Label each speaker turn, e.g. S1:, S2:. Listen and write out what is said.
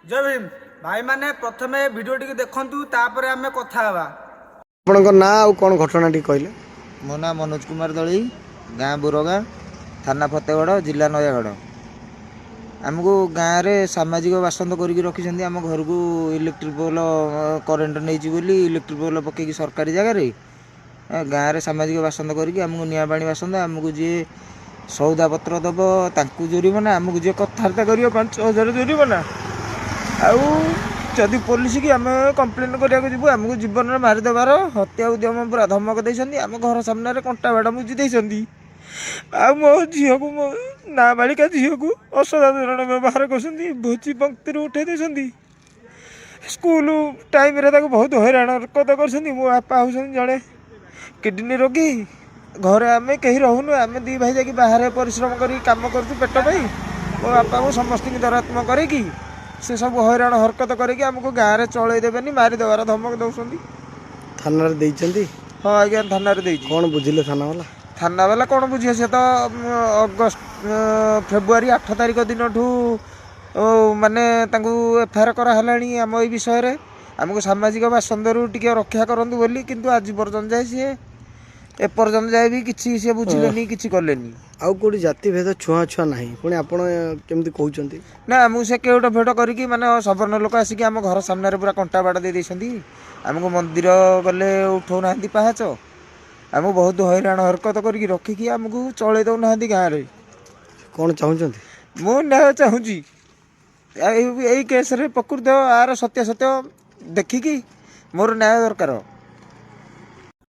S1: जय भीम भाई माने प्रथमे वीडियो टी देखंतु तापर आमे कथा हवा।
S2: आपणकर ना आउ कौन घटना टी कहले?
S3: मो ना मनोज कुमार दली, गाँ बुरगा, थाना फतेगढ़, जिला नयागढ़। आमको गाँव में सामाजिक बासंद करके रखी आम घर को इलेक्ट्रिक पोल करेन्ट नहीं बोली इलेक्ट्रिक पोल पकईकि सरकारी जगार गाँव में सामाजिक बासंद करके आमको निआ पानी बासंद आमको जी सौदा पत्र दब ताकू जोरिमाना आमको जी कथबार्ता कर 5,000 जोरिमाना आउ जदि पुलिस की आम कम्प्लेन करने को आमको जीवन में मारिदेवार हत्या उद्यम पूरा धमक देती आम घर सामने कंटा बाड़ मुझी देती आ मो झील को मो नाबालिका झील को असाधारण व्यवहार कर भोजी पंक्ति उठे देती स्कूल टाइम बहुत हैरान हरकत कर मो बापा हूँ जड़े किडनी रोगी घर आम कहीं रोनु आम दी भाई जाकि बाहर परिश्रम कर कम कर पेट पाई मो बापा को समस्त दरात्म करें से सब हैरान हरकत करके आमको गाँव में चलदेवेनि मारिदेवार धमक दौरान
S2: थाना
S3: हाँ आज्ञा थाना
S2: कौन बुझिले थाना वाला?
S3: थाना वाला कौन बुझे से तो अगस्त फेब्रुआरी 8 तारिख दिन ठू माने एफआईआर करालानी आम ये विषय आमको सामाजिक बासंदरू टी रक्षा करूँ बोली किंतु आज पर्यटन जाए सी एपर्यंत जाए भी किसी सी बुझिले किसी कलेनी
S2: आउ कोड़ी जाति भेद छुआ छुआ ना पुणी आपण केमती कहते
S3: ना आमको से केवट भेट करी माने सवर्ण लोक आसिक आम घर सामने पूरा कंटा बाड़ दे आमको मंदिर गले उठौ ना पाहाच आमको बहुत हैरान हरकत करके रखिकी आमको चले दौना गाँव में
S2: कौन चाहते
S3: मु न्याय चाहूँगी यही केस प्रकृत आर सत्य सत्य देखिकी मोर न्याय दरकार।